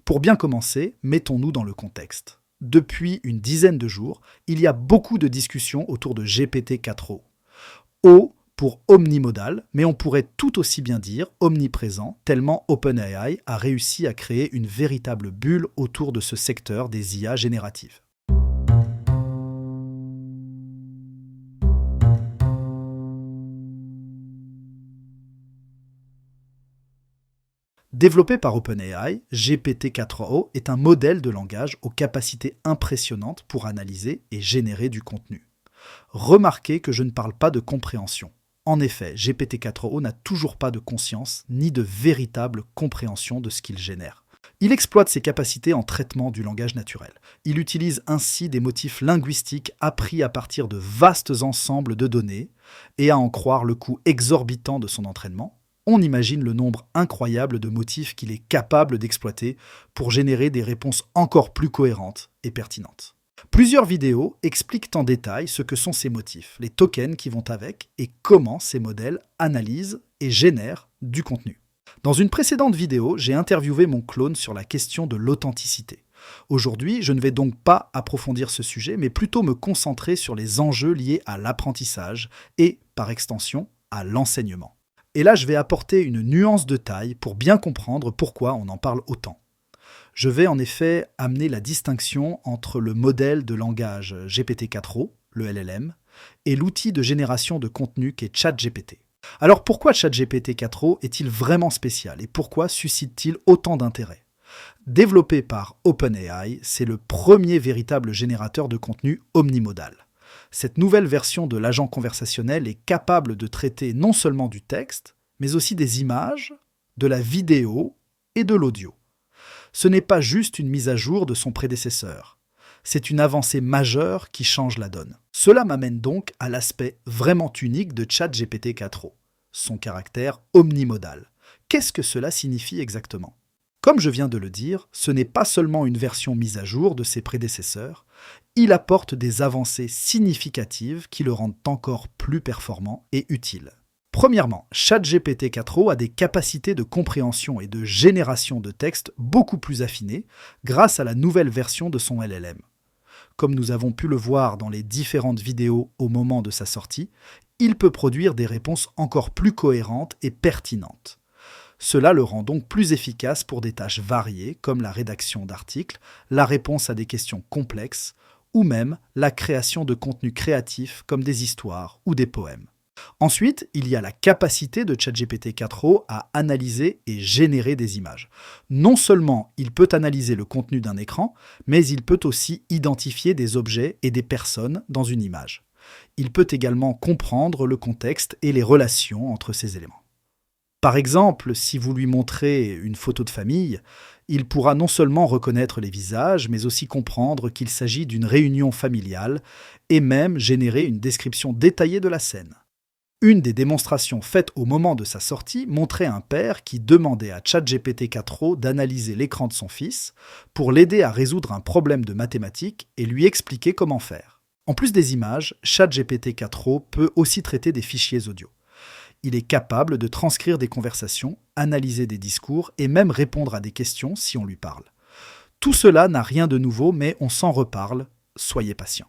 Pour bien commencer, mettons-nous dans le contexte. Depuis une dizaine de jours, il y a beaucoup de discussions autour de GPT-4o. O pour omnimodal, mais on pourrait tout aussi bien dire omniprésent, tellement OpenAI a réussi à créer une véritable bulle autour de ce secteur des IA génératives. Développé par OpenAI, GPT-4o est un modèle de langage aux capacités impressionnantes pour analyser et générer du contenu. Remarquez que je ne parle pas de compréhension. En effet, GPT-4o n'a toujours pas de conscience ni de véritable compréhension de ce qu'il génère. Il exploite ses capacités en traitement du langage naturel. Il utilise ainsi des motifs linguistiques appris à partir de vastes ensembles de données, et à en croire le coût exorbitant de son entraînement, on imagine le nombre incroyable de motifs qu'il est capable d'exploiter pour générer des réponses encore plus cohérentes et pertinentes. Plusieurs vidéos expliquent en détail ce que sont ces motifs, les tokens qui vont avec et comment ces modèles analysent et génèrent du contenu. Dans une précédente vidéo, j'ai interviewé mon clone sur la question de l'authenticité. Aujourd'hui, je ne vais donc pas approfondir ce sujet, mais plutôt me concentrer sur les enjeux liés à l'apprentissage et, par extension, à l'enseignement. Et là, je vais apporter une nuance de taille pour bien comprendre pourquoi on en parle autant. Je vais en effet amener la distinction entre le modèle de langage GPT-4o, le LLM, et l'outil de génération de contenu qu'est ChatGPT. Alors pourquoi ChatGPT-4o est-il vraiment spécial et pourquoi suscite-t-il autant d'intérêt ? Développé par OpenAI, c'est le premier véritable générateur de contenu omnimodal. Cette nouvelle version de l'agent conversationnel est capable de traiter non seulement du texte, mais aussi des images, de la vidéo et de l'audio. Ce n'est pas juste une mise à jour de son prédécesseur. C'est une avancée majeure qui change la donne. Cela m'amène donc à l'aspect vraiment unique de ChatGPT-4o, son caractère omnimodal. Qu'est-ce que cela signifie exactement ? Comme je viens de le dire, ce n'est pas seulement une version mise à jour de ses prédécesseurs, il apporte des avancées significatives qui le rendent encore plus performant et utile. Premièrement, ChatGPT-4o a des capacités de compréhension et de génération de texte beaucoup plus affinées grâce à la nouvelle version de son LLM. Comme nous avons pu le voir dans les différentes vidéos au moment de sa sortie, il peut produire des réponses encore plus cohérentes et pertinentes. Cela le rend donc plus efficace pour des tâches variées comme la rédaction d'articles, la réponse à des questions complexes ou même la création de contenus créatifs comme des histoires ou des poèmes. Ensuite, il y a la capacité de ChatGPT-4o à analyser et générer des images. Non seulement il peut analyser le contenu d'un écran, mais il peut aussi identifier des objets et des personnes dans une image. Il peut également comprendre le contexte et les relations entre ces éléments. Par exemple, si vous lui montrez une photo de famille, il pourra non seulement reconnaître les visages, mais aussi comprendre qu'il s'agit d'une réunion familiale et même générer une description détaillée de la scène. Une des démonstrations faites au moment de sa sortie montrait un père qui demandait à ChatGPT-4o d'analyser l'écran de son fils pour l'aider à résoudre un problème de mathématiques et lui expliquer comment faire. En plus des images, ChatGPT-4o peut aussi traiter des fichiers audio. Il est capable de transcrire des conversations, analyser des discours et même répondre à des questions si on lui parle. Tout cela n'a rien de nouveau, mais on s'en reparle, soyez patient.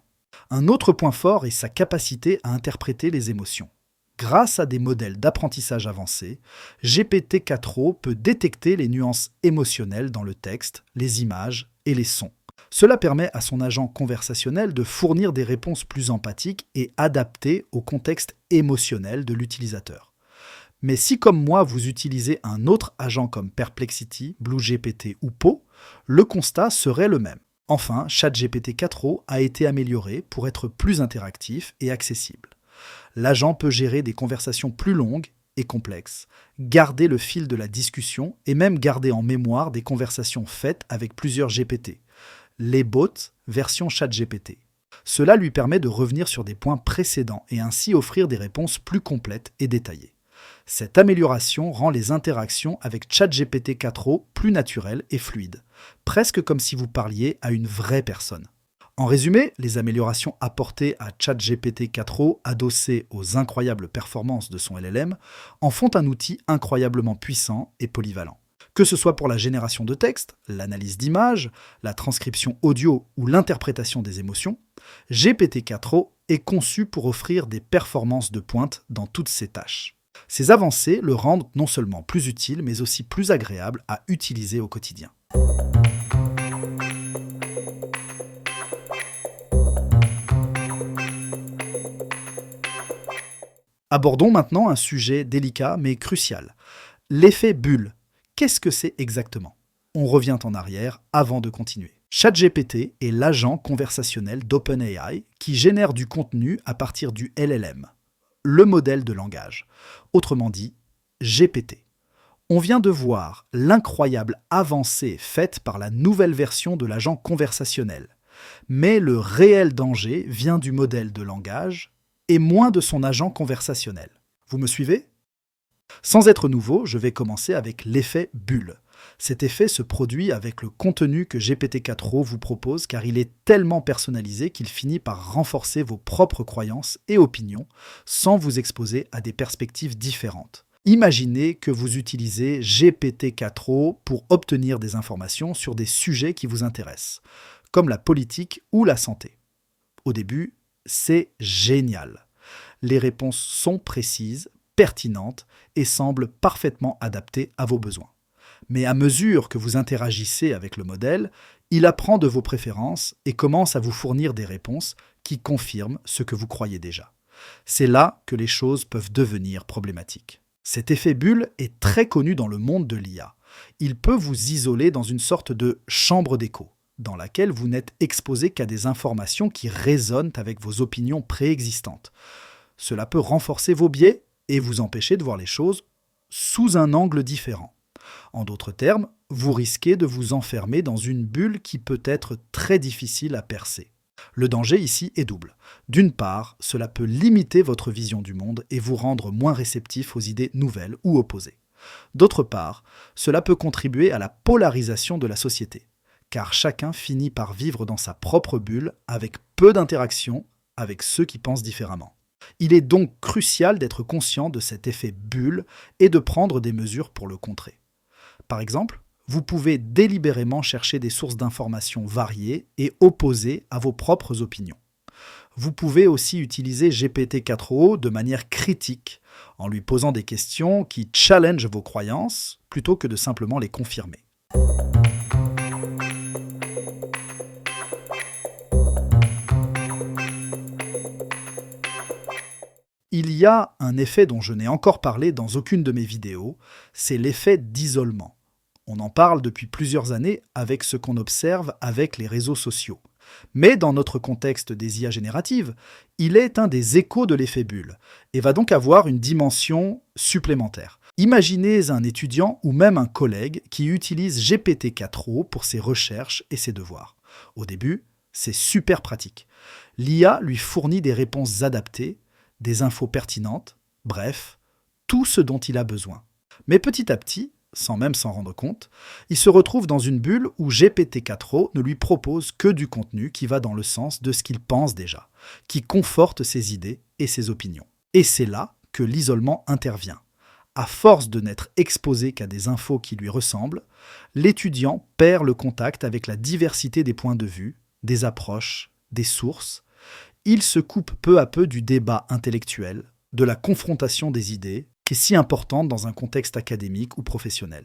Un autre point fort est sa capacité à interpréter les émotions. Grâce à des modèles d'apprentissage avancés, GPT-4o peut détecter les nuances émotionnelles dans le texte, les images et les sons. Cela permet à son agent conversationnel de fournir des réponses plus empathiques et adaptées au contexte émotionnel de l'utilisateur. Mais si comme moi vous utilisez un autre agent comme Perplexity, BlueGPT ou Po, le constat serait le même. Enfin, ChatGPT-4o a été amélioré pour être plus interactif et accessible. L'agent peut gérer des conversations plus longues et complexes, garder le fil de la discussion et même garder en mémoire des conversations faites avec plusieurs GPT. Les bots version ChatGPT. Cela lui permet de revenir sur des points précédents et ainsi offrir des réponses plus complètes et détaillées. Cette amélioration rend les interactions avec ChatGPT-4o plus naturelles et fluides, presque comme si vous parliez à une vraie personne. En résumé, les améliorations apportées à ChatGPT-4o adossées aux incroyables performances de son LLM en font un outil incroyablement puissant et polyvalent. Que ce soit pour la génération de texte, l'analyse d'images, la transcription audio ou l'interprétation des émotions, GPT-4o est conçu pour offrir des performances de pointe dans toutes ses tâches. Ces avancées le rendent non seulement plus utile, mais aussi plus agréable à utiliser au quotidien. Abordons maintenant un sujet délicat mais crucial. L'effet bulle. Qu'est-ce que c'est exactement? On revient en arrière avant de continuer. ChatGPT est l'agent conversationnel d'OpenAI qui génère du contenu à partir du LLM, le modèle de langage. Autrement dit, GPT. On vient de voir l'incroyable avancée faite par la nouvelle version de l'agent conversationnel. Mais le réel danger vient du modèle de langage et moins de son agent conversationnel. Vous me suivez? Sans être nouveau, je vais commencer avec l'effet bulle. Cet effet se produit avec le contenu que GPT-4o vous propose car il est tellement personnalisé qu'il finit par renforcer vos propres croyances et opinions sans vous exposer à des perspectives différentes. Imaginez que vous utilisez GPT-4o pour obtenir des informations sur des sujets qui vous intéressent, comme la politique ou la santé. Au début, c'est génial. Les réponses sont précises, pertinentes et semblent parfaitement adaptées à vos besoins. Mais à mesure que vous interagissez avec le modèle, il apprend de vos préférences et commence à vous fournir des réponses qui confirment ce que vous croyez déjà. C'est là que les choses peuvent devenir problématiques. Cet effet bulle est très connu dans le monde de l'IA. Il peut vous isoler dans une sorte de chambre d'écho, dans laquelle vous n'êtes exposé qu'à des informations qui résonnent avec vos opinions préexistantes. Cela peut renforcer vos biais et vous empêcher de voir les choses sous un angle différent. En d'autres termes, vous risquez de vous enfermer dans une bulle qui peut être très difficile à percer. Le danger ici est double. D'une part, cela peut limiter votre vision du monde et vous rendre moins réceptif aux idées nouvelles ou opposées. D'autre part, cela peut contribuer à la polarisation de la société, car chacun finit par vivre dans sa propre bulle avec peu d'interaction avec ceux qui pensent différemment. Il est donc crucial d'être conscient de cet effet bulle et de prendre des mesures pour le contrer. Par exemple, vous pouvez délibérément chercher des sources d'informations variées et opposées à vos propres opinions. Vous pouvez aussi utiliser GPT-4o de manière critique, en lui posant des questions qui challengent vos croyances plutôt que de simplement les confirmer. Il y a un effet dont je n'ai encore parlé dans aucune de mes vidéos, c'est l'effet d'isolement. On en parle depuis plusieurs années avec ce qu'on observe avec les réseaux sociaux. Mais dans notre contexte des IA génératives, il est un des échos de l'effet bulle et va donc avoir une dimension supplémentaire. Imaginez un étudiant ou même un collègue qui utilise GPT-4o pour ses recherches et ses devoirs. Au début, c'est super pratique. L'IA lui fournit des réponses adaptées, des infos pertinentes, bref, tout ce dont il a besoin. Mais petit à petit, sans même s'en rendre compte, il se retrouve dans une bulle où GPT-4o ne lui propose que du contenu qui va dans le sens de ce qu'il pense déjà, qui conforte ses idées et ses opinions. Et c'est là que l'isolement intervient. À force de n'être exposé qu'à des infos qui lui ressemblent, l'étudiant perd le contact avec la diversité des points de vue, des approches, des sources. Il se coupe peu à peu du débat intellectuel, de la confrontation des idées, qui est si importante dans un contexte académique ou professionnel.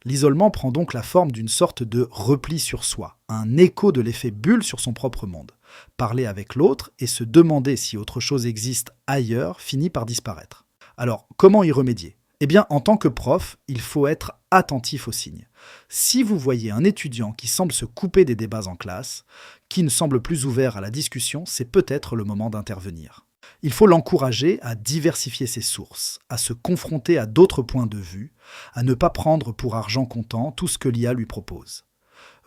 L'isolement prend donc la forme d'une sorte de repli sur soi, un écho de l'effet bulle sur son propre monde. Parler avec l'autre et se demander si autre chose existe ailleurs finit par disparaître. Alors, comment y remédier? Eh bien, en tant que prof, il faut être attentif aux signes. Si vous voyez un étudiant qui semble se couper des débats en classe, qui ne semble plus ouvert à la discussion, c'est peut-être le moment d'intervenir. Il faut l'encourager à diversifier ses sources, à se confronter à d'autres points de vue, à ne pas prendre pour argent comptant tout ce que l'IA lui propose.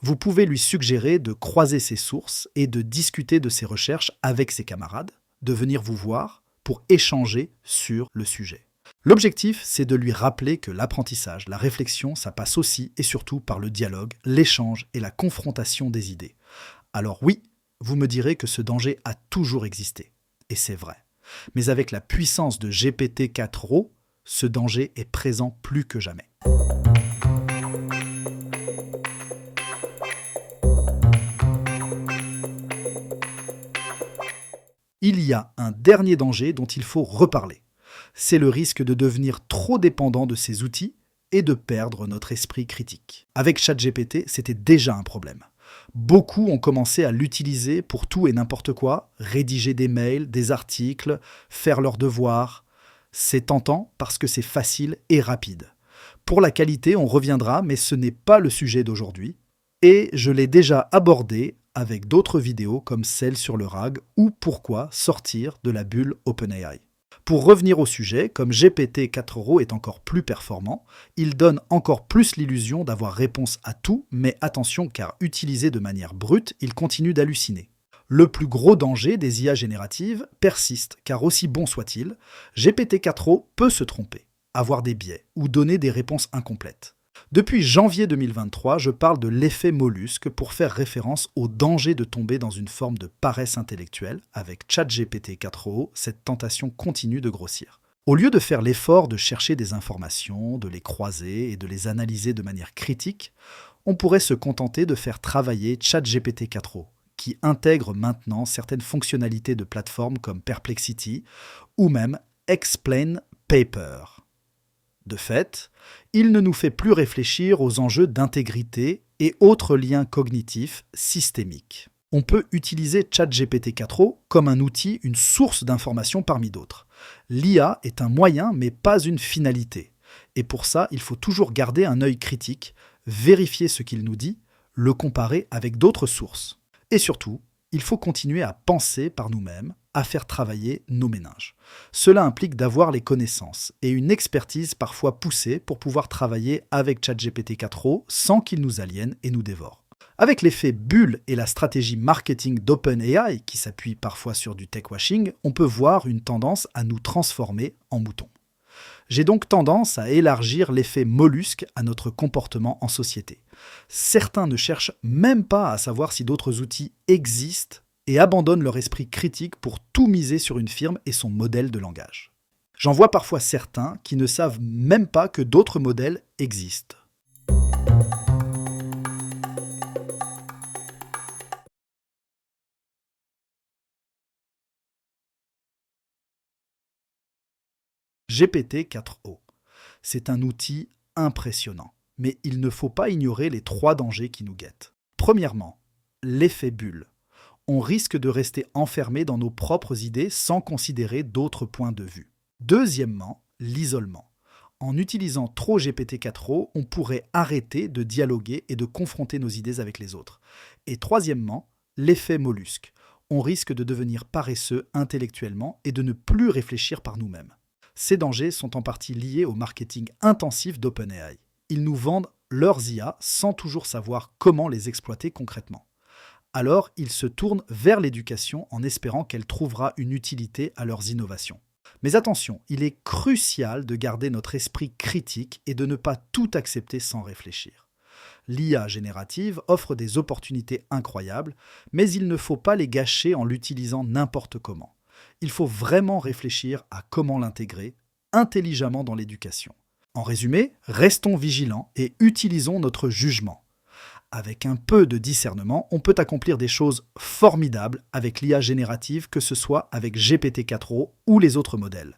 Vous pouvez lui suggérer de croiser ses sources et de discuter de ses recherches avec ses camarades, de venir vous voir pour échanger sur le sujet. L'objectif, c'est de lui rappeler que l'apprentissage, la réflexion, ça passe aussi et surtout par le dialogue, l'échange et la confrontation des idées. Alors oui, vous me direz que ce danger a toujours existé. Et c'est vrai. Mais avec la puissance de GPT-4o, ce danger est présent plus que jamais. Il y a un dernier danger dont il faut reparler. C'est le risque de devenir trop dépendant de ces outils et de perdre notre esprit critique. Avec ChatGPT, c'était déjà un problème. Beaucoup ont commencé à l'utiliser pour tout et n'importe quoi, rédiger des mails, des articles, faire leurs devoirs. C'est tentant parce que c'est facile et rapide. Pour la qualité, on reviendra, mais ce n'est pas le sujet d'aujourd'hui. Et je l'ai déjà abordé avec d'autres vidéos comme celle sur le RAG ou pourquoi sortir de la bulle OpenAI. Pour revenir au sujet, comme GPT-4o est encore plus performant, il donne encore plus l'illusion d'avoir réponse à tout, mais attention car utilisé de manière brute, il continue d'halluciner. Le plus gros danger des IA génératives persiste, car aussi bon soit-il, GPT-4o peut se tromper, avoir des biais ou donner des réponses incomplètes. Depuis janvier 2023, je parle de l'effet mollusque pour faire référence au danger de tomber dans une forme de paresse intellectuelle. Avec ChatGPT 4o, cette tentation continue de grossir. Au lieu de faire l'effort de chercher des informations, de les croiser et de les analyser de manière critique, on pourrait se contenter de faire travailler ChatGPT 4o, qui intègre maintenant certaines fonctionnalités de plateformes comme Perplexity ou même Explain Paper. De fait, il ne nous fait plus réfléchir aux enjeux d'intégrité et autres liens cognitifs systémiques. On peut utiliser ChatGPT 4o comme un outil, une source d'informations parmi d'autres. L'IA est un moyen mais pas une finalité. Et pour ça, il faut toujours garder un œil critique, vérifier ce qu'il nous dit, le comparer avec d'autres sources. Et surtout, il faut continuer à penser par nous-mêmes, à faire travailler nos méninges. Cela implique d'avoir les connaissances et une expertise parfois poussée pour pouvoir travailler avec ChatGPT 4o sans qu'il nous aliène et nous dévore. Avec l'effet bulle et la stratégie marketing d'OpenAI, qui s'appuie parfois sur du tech-washing, on peut voir une tendance à nous transformer en moutons. J'ai donc tendance à élargir l'effet mollusque à notre comportement en société. Certains ne cherchent même pas à savoir si d'autres outils existent et abandonnent leur esprit critique pour tout miser sur une firme et son modèle de langage. J'en vois parfois certains qui ne savent même pas que d'autres modèles existent. GPT-4o. C'est un outil impressionnant, mais il ne faut pas ignorer les 3 dangers qui nous guettent. Premièrement, l'effet bulle. On risque de rester enfermé dans nos propres idées sans considérer d'autres points de vue. Deuxièmement, l'isolement. En utilisant trop GPT-4o, on pourrait arrêter de dialoguer et de confronter nos idées avec les autres. Et troisièmement, l'effet mollusque. On risque de devenir paresseux intellectuellement et de ne plus réfléchir par nous-mêmes. Ces dangers sont en partie liés au marketing intensif d'OpenAI. Ils nous vendent leurs IA sans toujours savoir comment les exploiter concrètement. Alors, ils se tournent vers l'éducation en espérant qu'elle trouvera une utilité à leurs innovations. Mais attention, il est crucial de garder notre esprit critique et de ne pas tout accepter sans réfléchir. L'IA générative offre des opportunités incroyables, mais il ne faut pas les gâcher en l'utilisant n'importe comment. Il faut vraiment réfléchir à comment l'intégrer intelligemment dans l'éducation. En résumé, restons vigilants et utilisons notre jugement. Avec un peu de discernement, on peut accomplir des choses formidables avec l'IA générative, que ce soit avec GPT-4o ou les autres modèles.